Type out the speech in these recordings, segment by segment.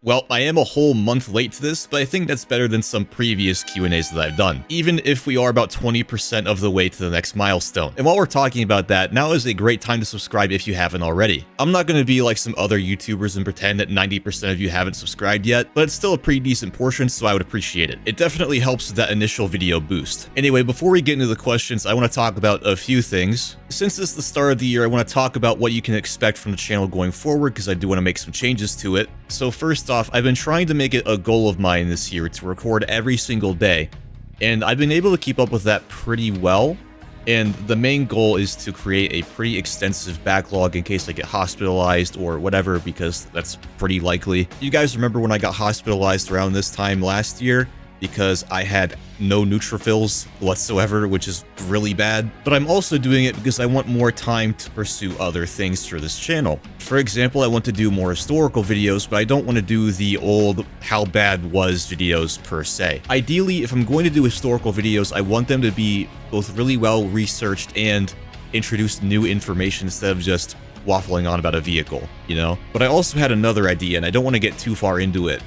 Well, I am a whole month late to this, but I think that's better than some previous Q&As that I've done, even if we are about 20% of the way to the next milestone. And while we're talking about that, now is a great time to subscribe if you haven't already. I'm not going to be like some other YouTubers and pretend that 90% of you haven't subscribed yet, but it's still a pretty decent portion, so I would appreciate it. It definitely helps with that initial video boost. Anyway, before we get into the questions, I want to talk about a few things. Since it's the start of the year, I want to talk about what you can expect from the channel going forward, because I do want to make some changes to it. So first off, I've been trying to make it a goal of mine this year to record every single day, and I've been able to keep up with that pretty well. And the main goal is to create a pretty extensive backlog in case I get hospitalized or whatever, because that's pretty likely. You guys remember when I got hospitalized around this time last year? Because I had no neutrophils whatsoever, which is really bad. But I'm also doing it because I want more time to pursue other things for this channel. For example, I want to do more historical videos, but I don't want to do the old how bad was videos per se. Ideally, if I'm going to do historical videos, I want them to be both really well researched and introduce new information instead of just waffling on about a vehicle, you know? But I also had another idea, and I don't want to get too far into it,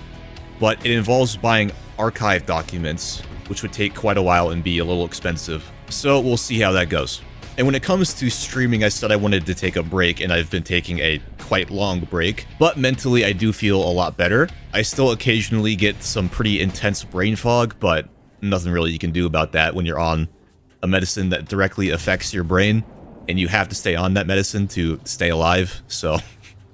but it involves buying archive documents, which would take quite a while and be a little expensive. So we'll see how that goes. And when it comes to streaming, I said I wanted to take a break, and I've been taking a quite long break, but mentally I do feel a lot better. I still occasionally get some pretty intense brain fog, but nothing really you can do about that when you're on a medicine that directly affects your brain, and you have to stay on that medicine to stay alive. So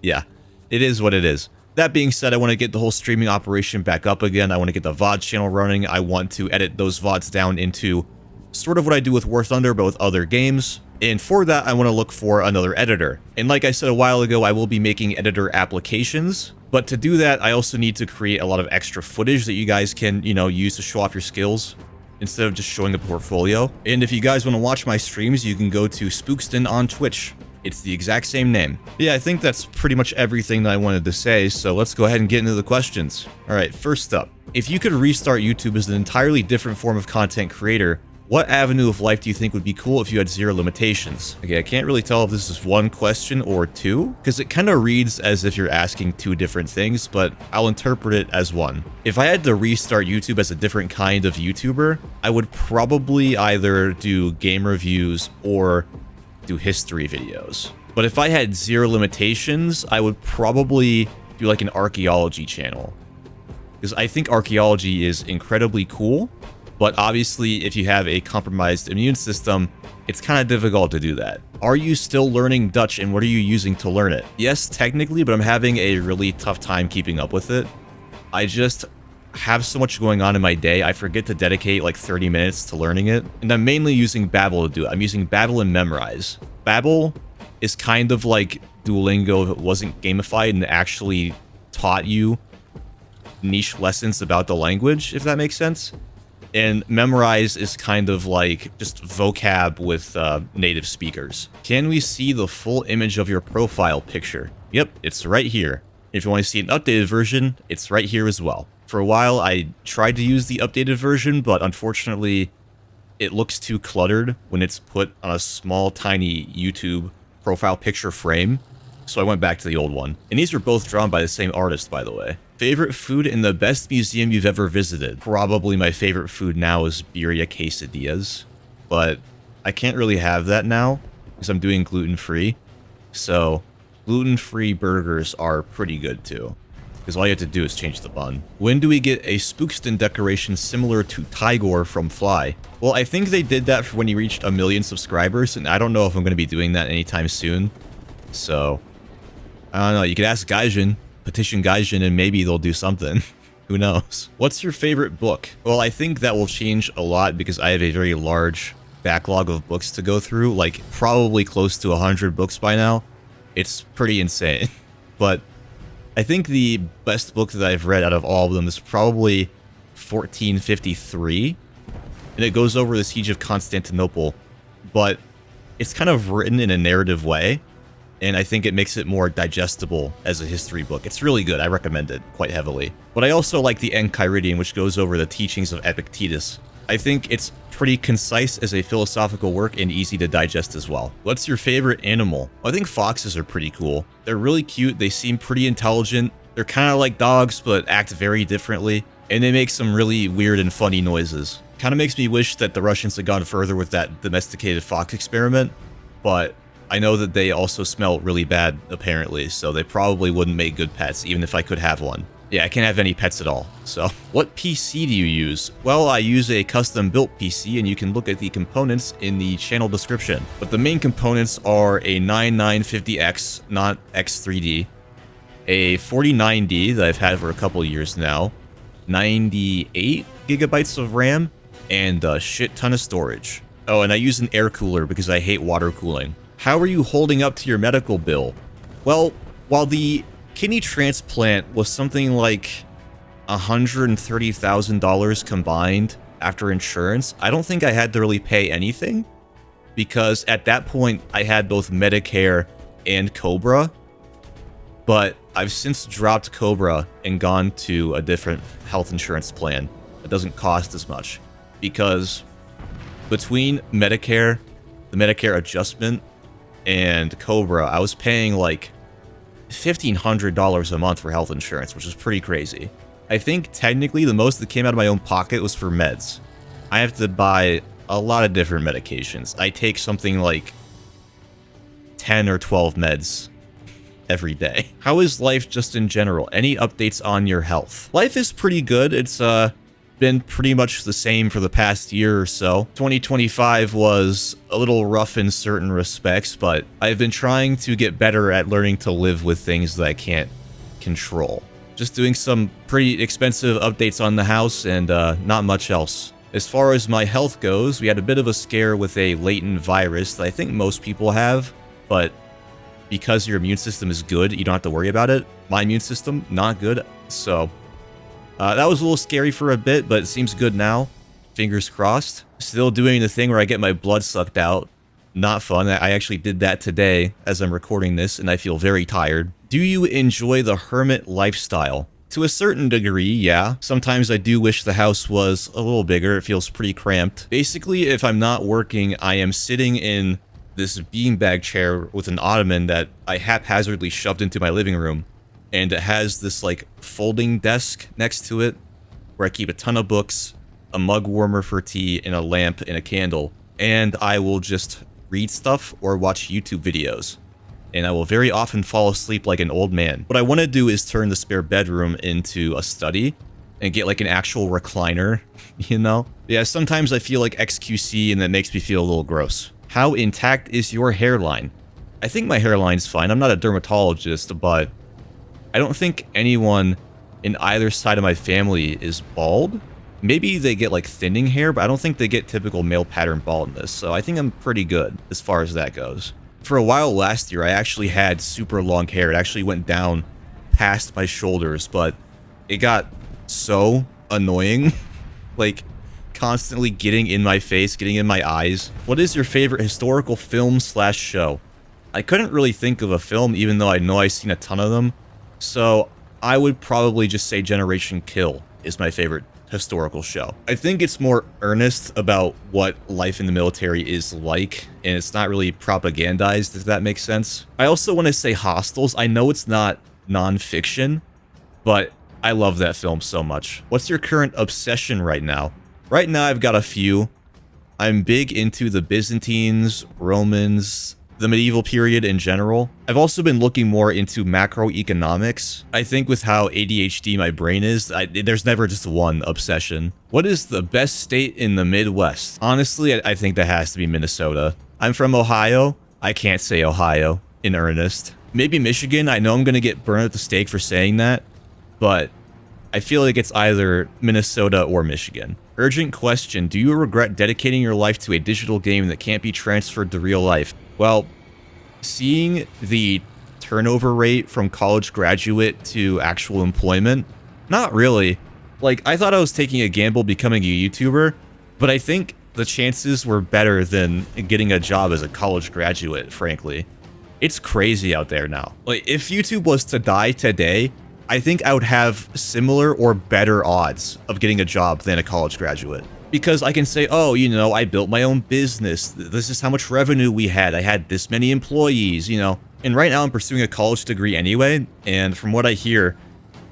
yeah, it is what it is. That being said, I want to get the whole streaming operation back up again. I want to get the VOD channel running. I want to edit those VODs down into sort of what I do with War Thunder, but with other games. And for that, I want to look for another editor. And like I said a while ago, I will be making editor applications. But to do that, I also need to create a lot of extra footage that you guys can, use to show off your skills instead of just showing a portfolio. And if you guys want to watch my streams, you can go to Spookston on Twitch. It's the exact same name. Yeah, I think that's pretty much everything that I wanted to say, so let's go ahead and get into the questions. Alright, first up. If you could restart YouTube as an entirely different form of content creator, what avenue of life do you think would be cool if you had zero limitations? Okay, I can't really tell if this is one question or two, because it kind of reads as if you're asking two different things, but I'll interpret it as one. If I had to restart YouTube as a different kind of YouTuber, I would probably either do game reviews or do history videos. But if I had zero limitations, I would probably do like an archaeology channel, because I think archaeology is incredibly cool, but obviously if you have a compromised immune system, it's kind of difficult to do that. Are you still learning Dutch, and what are you using to learn it? Yes, technically, but I'm having a really tough time keeping up with it. I just have so much going on in my day, I forget to dedicate like 30 minutes to learning it. And I'm mainly using Babbel to do it. I'm using Babbel and Memrise. Babbel is kind of like Duolingo if it wasn't gamified and actually taught you niche lessons about the language, if that makes sense. And Memrise is kind of like just vocab with native speakers. Can we see the full image of your profile picture? Yep, it's right here. If you want to see an updated version, it's right here as well. For a while, I tried to use the updated version, but unfortunately, it looks too cluttered when it's put on a small, tiny YouTube profile picture frame, so I went back to the old one. And these were both drawn by the same artist, by the way. Favorite food in the best museum you've ever visited? Probably my favorite food now is birria quesadillas, but I can't really have that now because I'm doing gluten-free, so gluten-free burgers are pretty good too, because all you have to do is change the bun. When do we get a Spookston decoration similar to Tigor from Fly? Well, I think they did that for when he reached 1 million subscribers, and I don't know if I'm going to be doing that anytime soon. So, I don't know. You could ask Gaijin, petition Gaijin, and maybe they'll do something. Who knows? What's your favorite book? Well, I think that will change a lot because I have a very large backlog of books to go through, like probably close to 100 books by now. It's pretty insane. But I think the best book that I've read out of all of them is probably 1453, and it goes over the Siege of Constantinople, but it's kind of written in a narrative way, and I think it makes it more digestible as a history book. It's really good. I recommend it quite heavily. But I also like the Enchiridion, which goes over the teachings of Epictetus. I think it's pretty concise as a philosophical work and easy to digest as well. What's your favorite animal? Well, I think foxes are pretty cool. They're really cute, they seem pretty intelligent, They're kind of like dogs, but act very differently, and they make some really weird and funny noises. Kind of makes me wish that the Russians had gone further with that domesticated fox experiment, but I know that they also smell really bad, apparently, so they probably wouldn't make good pets, even if I could have one. Yeah, I can't have any pets at all, so. What PC do you use? Well, I use a custom-built PC, and you can look at the components in the channel description. But the main components are a 9950X, not X3D, a 4090 that I've had for a couple years now, 98 gigabytes of RAM, and a shit ton of storage. Oh, and I use an air cooler because I hate water cooling. How are you holding up to your medical bill? Well, while the kidney transplant was something like $130,000 combined after insurance, I don't think I had to really pay anything, because at that point I had both Medicare and Cobra, but I've since dropped Cobra and gone to a different health insurance plan that doesn't cost as much, because between Medicare, the Medicare adjustment, and Cobra, I was paying like $1,500 a month for health insurance, which is pretty crazy. I think technically the most that came out of my own pocket was for meds. I have to buy a lot of different medications. I take something like 10 or 12 meds every day. How is life just in general? Any updates on your health? Life is pretty good. It's been pretty much the same for the past year or so. 2025 was a little rough in certain respects, but I've been trying to get better at learning to live with things that I can't control. Just doing some pretty expensive updates on the house and not much else. As far as my health goes, we had a bit of a scare with a latent virus that I think most people have, but because your immune system is good, you don't have to worry about it. My immune system, not good, so that was a little scary for a bit, but it seems good now. Fingers crossed. Still doing the thing where I get my blood sucked out. Not fun. I actually did that today as I'm recording this, and I feel very tired. Do you enjoy the hermit lifestyle? To a certain degree, yeah. Sometimes I do wish the house was a little bigger. It feels pretty cramped. Basically, if I'm not working, I am sitting in this beanbag chair with an ottoman that I haphazardly shoved into my living room. And it has this like folding desk next to it where I keep a ton of books, a mug warmer for tea, and a lamp and a candle. And I will just read stuff or watch YouTube videos. And I will very often fall asleep like an old man. What I want to do is turn the spare bedroom into a study and get like an actual recliner, you know? Yeah, sometimes I feel like XQC and that makes me feel a little gross. How intact is your hairline? I think my hairline's fine. I'm not a dermatologist, but I don't think anyone in either side of my family is bald. Maybe they get like thinning hair, but I don't think they get typical male pattern baldness. So I think I'm pretty good as far as that goes. For a while last year, I actually had super long hair. It actually went down past my shoulders, but it got so annoying. Like constantly getting in my face, getting in my eyes. What is your favorite historical film / show? I couldn't really think of a film, even though I know I've seen a ton of them. So I would probably just say Generation Kill is my favorite historical show. I think it's more earnest about what life in the military is like, and it's not really propagandized, if that makes sense. I also want to say Hostels. I know it's not non-fiction, but I love that film so much. What's your current obsession right now? Right now I've got a few. I'm big into the Byzantines, Romans, the medieval period in general. I've also been looking more into macroeconomics. I think with how ADHD my brain is, there's never just one obsession. What is the best state in the Midwest? Honestly, I think that has to be Minnesota. I'm from Ohio. I can't say Ohio in earnest. Maybe Michigan. I know I'm gonna get burned at the stake for saying that, but I feel like it's either Minnesota or Michigan. Urgent question. Do you regret dedicating your life to a digital game that can't be transferred to real life? Well, seeing the turnover rate from college graduate to actual employment, not really. Like, I thought I was taking a gamble becoming a YouTuber, but I think the chances were better than getting a job as a college graduate, frankly. It's crazy out there now. Like, if YouTube was to die today, I think I would have similar or better odds of getting a job than a college graduate. Because I can say, oh, you know, I built my own business. This is how much revenue we had. I had this many employees, you know. And right now I'm pursuing a college degree anyway. And from what I hear,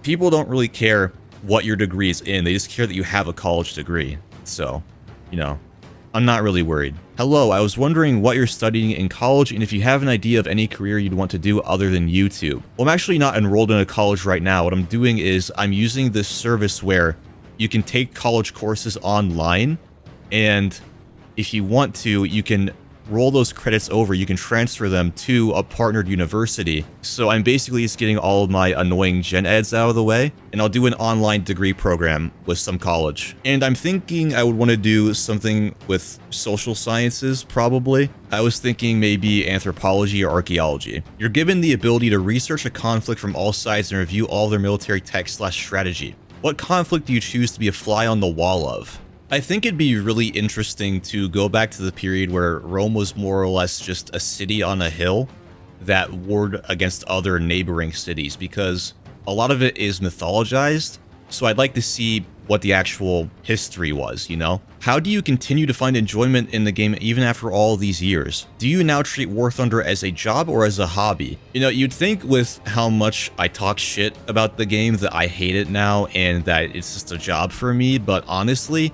People don't really care what your degree is in. They just care that you have a college degree. So, you know, I'm not really worried. Hello, I was wondering what you're studying in college and if you have an idea of any career you'd want to do other than YouTube. Well, I'm actually not enrolled in a college right now. What I'm doing is I'm using this service where you can take college courses online, and if you want to, you can roll those credits over. You can transfer them to a partnered university. So I'm basically just getting all of my annoying gen eds out of the way, and I'll do an online degree program with some college. And I'm thinking I would want to do something with social sciences, probably. I was thinking maybe anthropology or archaeology. You're given the ability to research a conflict from all sides and review all their military tech/strategy. What conflict do you choose to be a fly on the wall of? I think it'd be really interesting to go back to the period where Rome was more or less just a city on a hill that warred against other neighboring cities, because a lot of it is mythologized. So I'd like to see what the actual history was, you know? How do you continue to find enjoyment in the game even after all these years? Do you now treat War Thunder as a job or as a hobby? You know, you'd think with how much I talk shit about the game that I hate it now and that it's just a job for me, but honestly,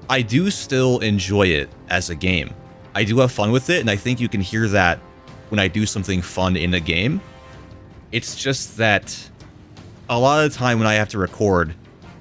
I do still enjoy it as a game. I do have fun with it, and I think you can hear that when I do something fun in a game. It's just that a lot of the time when I have to record,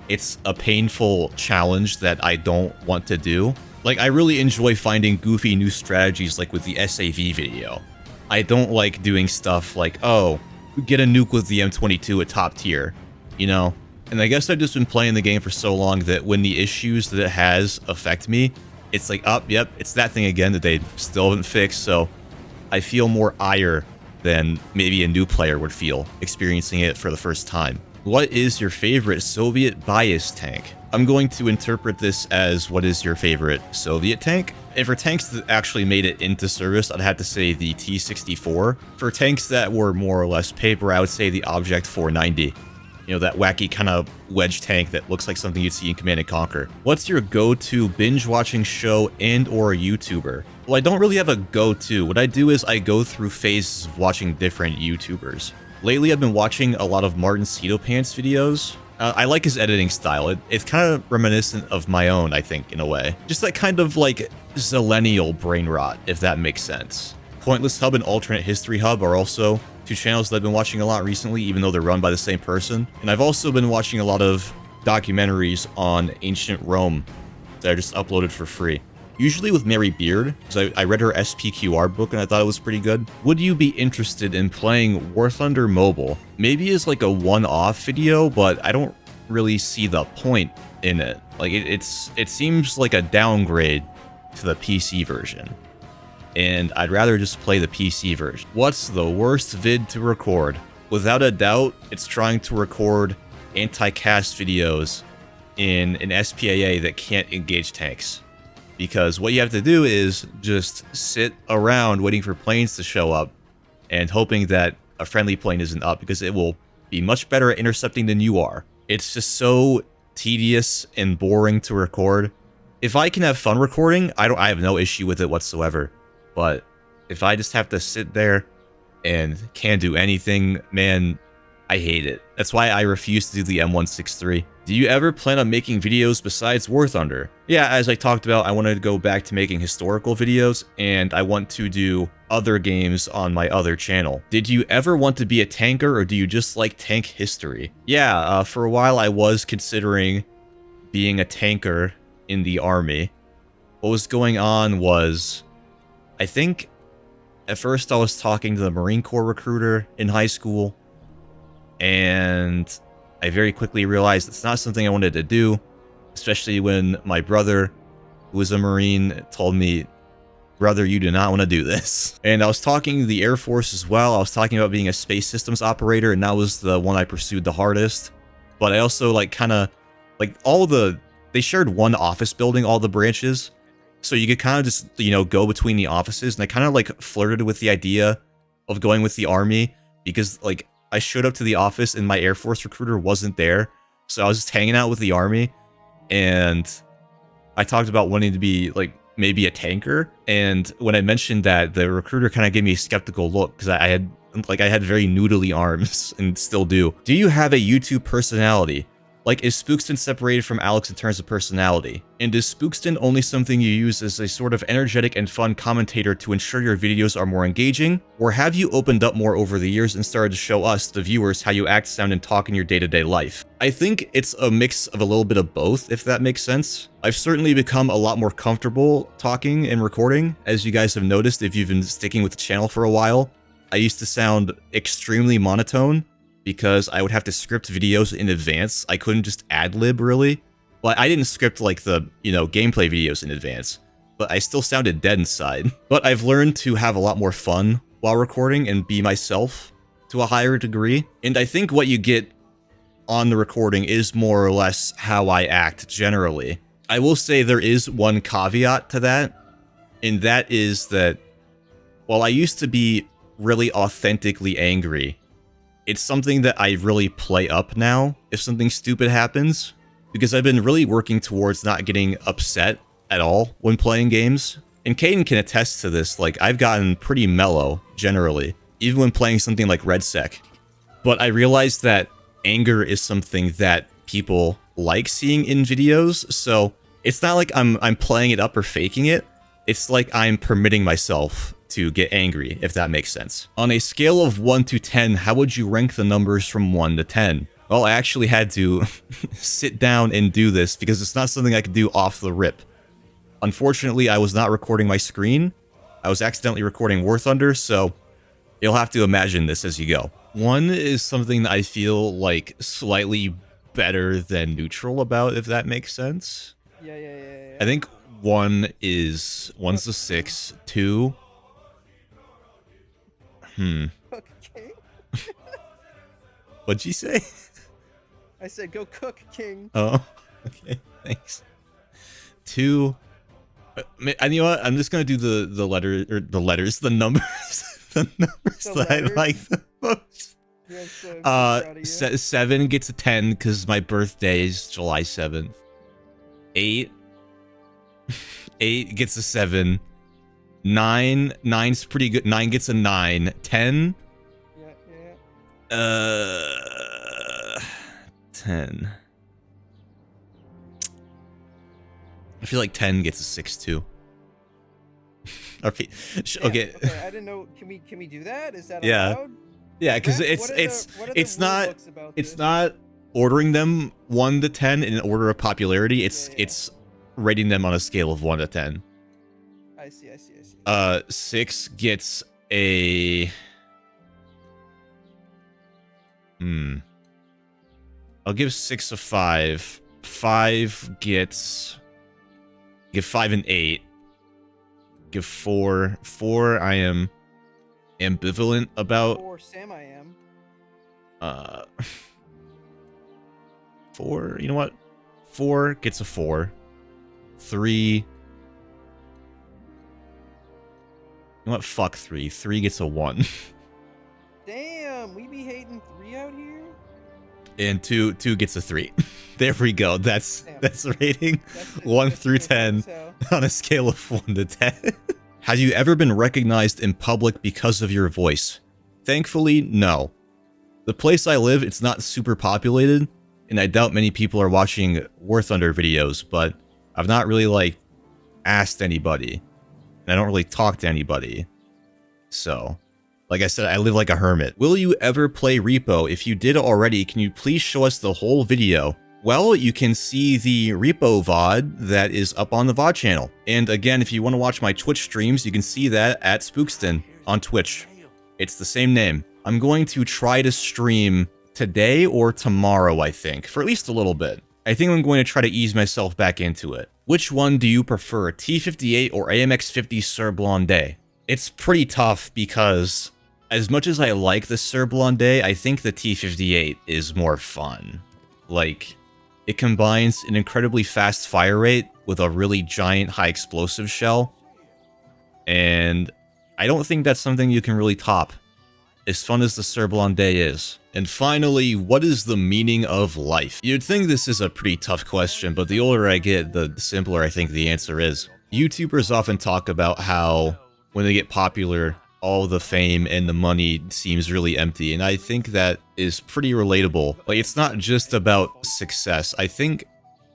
it's a painful challenge that I don't want to do. Like, I really enjoy finding goofy new strategies like with the SAV video. I don't like doing stuff like, oh, get a nuke with the M22 at top tier, you know? And I guess I've just been playing the game for so long that when the issues that it has affect me, it's like, oh, yep, it's that thing again that they still haven't fixed. So I feel more ire than maybe a new player would feel experiencing it for the first time. What is your favorite Soviet bias tank? I'm going to interpret this as, what is your favorite Soviet tank? And for tanks that actually made it into service, I'd have to say the T-64. For tanks that were more or less paper, I would say the Object 490. You know, that wacky kind of wedge tank that looks like something you'd see in Command & Conquer. What's your go-to binge-watching show and or YouTuber? Well, I don't really have a go-to. What I do is I go through phases of watching different YouTubers. Lately, I've been watching a lot of Martin Pants videos. I like his editing style. It's kind of reminiscent of my own, I think, in a way. Just that kind of, like, zillennial brain rot, if that makes sense. Pointless Hub and Alternate History Hub are also two channels that I've been watching a lot recently, even though they're run by the same person. And I've also been watching a lot of documentaries on ancient Rome that are just uploaded for free. Usually with Mary Beard, because I read her SPQR book and I thought it was pretty good. Would you be interested in playing War Thunder Mobile? Maybe as like a one-off video, but I don't really see the point in it. Like it seems like a downgrade to the PC version. And I'd rather just play the PC version. What's the worst vid to record? Without a doubt, it's trying to record anti-cast videos in an SPAA that can't engage tanks. Because what you have to do is just sit around waiting for planes to show up and hoping that a friendly plane isn't up, because it will be much better at intercepting than you are. It's just so tedious and boring to record. If I can have fun recording, I have no issue with it whatsoever. But if I just have to sit there and can't do anything, man, I hate it. That's why I refuse to do the M163. Do you ever plan on making videos besides War Thunder? Yeah, as I talked about, I wanted to go back to making historical videos, and I want to do other games on my other channel. Did you ever want to be a tanker, or do you just like tank history? Yeah, for a while I was considering being a tanker in the army. What was going on was, I think at first I was talking to the Marine Corps recruiter in high school, and I very quickly realized it's not something I wanted to do, especially when my brother, who was a Marine, told me, brother, you do not want to do this. And I was talking to the Air Force as well. I was talking about being a space systems operator, and that was the one I pursued the hardest. But I also they shared one office building, all the branches. So you could kind of just, go between the offices. And I kind of flirted with the idea of going with the army, because I showed up to the office and my Air Force recruiter wasn't there. So I was just hanging out with the army, and I talked about wanting to be maybe a tanker. And when I mentioned that, the recruiter kind of gave me a skeptical look, because I had Like, I had very noodly arms, and still do. Do you have a YouTube personality? Like, is Spookston separated from Alex in terms of personality? And is Spookston only something you use as a sort of energetic and fun commentator to ensure your videos are more engaging? Or have you opened up more over the years and started to show us, the viewers, how you act, sound, and talk in your day-to-day life? I think it's a mix of a little bit of both, if that makes sense. I've certainly become a lot more comfortable talking and recording, as you guys have noticed if you've been sticking with the channel for a while. I used to sound extremely monotone, because I would have to script videos in advance. I couldn't just ad-lib, really. Well, I didn't script, like, the, gameplay videos in advance, but I still sounded dead inside. But I've learned to have a lot more fun while recording and be myself to a higher degree. And I think what you get on the recording is more or less how I act generally. I will say there is one caveat to that, and that is that while I used to be really authentically angry, it's something that I really play up now if something stupid happens, because I've been really working towards not getting upset at all when playing games. And Caden can attest to this, like, I've gotten pretty mellow, generally, even when playing something like RedSec. But I realized that anger is something that people like seeing in videos, so it's not like I'm playing it up or faking it. It's like I'm permitting myself to get angry, if that makes sense. On a scale of 1 to 10, how would you rank the numbers from 1 to 10? Well, I actually had to sit down and do this because it's not something I could do off the rip. Unfortunately, I was not recording my screen. I was accidentally recording War Thunder, so you'll have to imagine this as you go. 1 is something that I feel like slightly better than neutral about, if that makes sense. Yeah. I think 1's a 6, 2... Okay. What'd you say? I said go cook, King. Oh, okay, thanks. 2, and you know what? I'm just gonna do the numbers, the numbers that I like the most. Yes, 7 gets a 10 because my birthday is July 7th. 8 gets a 7. 9's pretty good. 9 gets a 9. 10. Yeah. 10. I feel like 10 gets a 6 too. Okay. Okay. I didn't know. Can we do that? Is that allowed? Yeah, because it's not ordering them 1 to 10 in order of popularity. It's rating them on a scale of 1 to 10. I see. 6 gets a... I'll give 6 a 5. 5 gets... Give 5 an 8. Give 4... 4 I am ambivalent about. 4 Sam I am. 4, you know what? 4 gets a 4. 3... You know what? Fuck 3. 3 gets a 1. Damn, we be hating 3 out here? And 2 gets a 3. There we go. That's the rating. 1 through 10 on a scale of 1 to 10. Have you ever been recognized in public because of your voice? Thankfully, no. The place I live, it's not super populated, and I doubt many people are watching War Thunder videos, but I've not really, like, asked anybody. And I don't really talk to anybody. So, like I said, I live like a hermit. Will you ever play Repo? If you did already, can you please show us the whole video? Well, you can see the Repo VOD that is up on the VOD channel. And again, if you want to watch my Twitch streams, you can see that at Spookston on Twitch. It's the same name. I'm going to try to stream today or tomorrow, I think, for at least a little bit. I think I'm going to try to ease myself back into it. Which one do you prefer, T58 or AMX50 Sur Blonde? It's pretty tough because as much as I like the Sur Blonde, I think the T58 is more fun. Like, it combines an incredibly fast fire rate with a really giant high explosive shell. And I don't think that's something you can really top, as fun as the Sur Blonde is. And finally, what is the meaning of life? You'd think this is a pretty tough question, but the older I get, the simpler I think the answer is. YouTubers often talk about how, when they get popular, all the fame and the money seems really empty. And I think that is pretty relatable. Like, it's not just about success. I think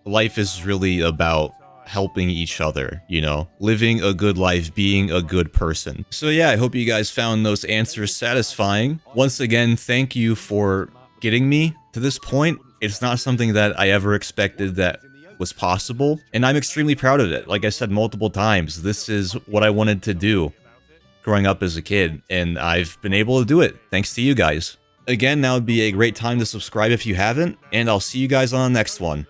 life is really about helping each other, you know, living a good life, being a good person. So yeah, I hope you guys found those answers satisfying. Once again, thank you for getting me to this point. It's not something that I ever expected that was possible, and I'm extremely proud of it. Like I said multiple times, this is what I wanted to do growing up as a kid, and I've been able to do it thanks to you guys. Again, now would be a great time to subscribe if you haven't, and I'll see you guys on the next one.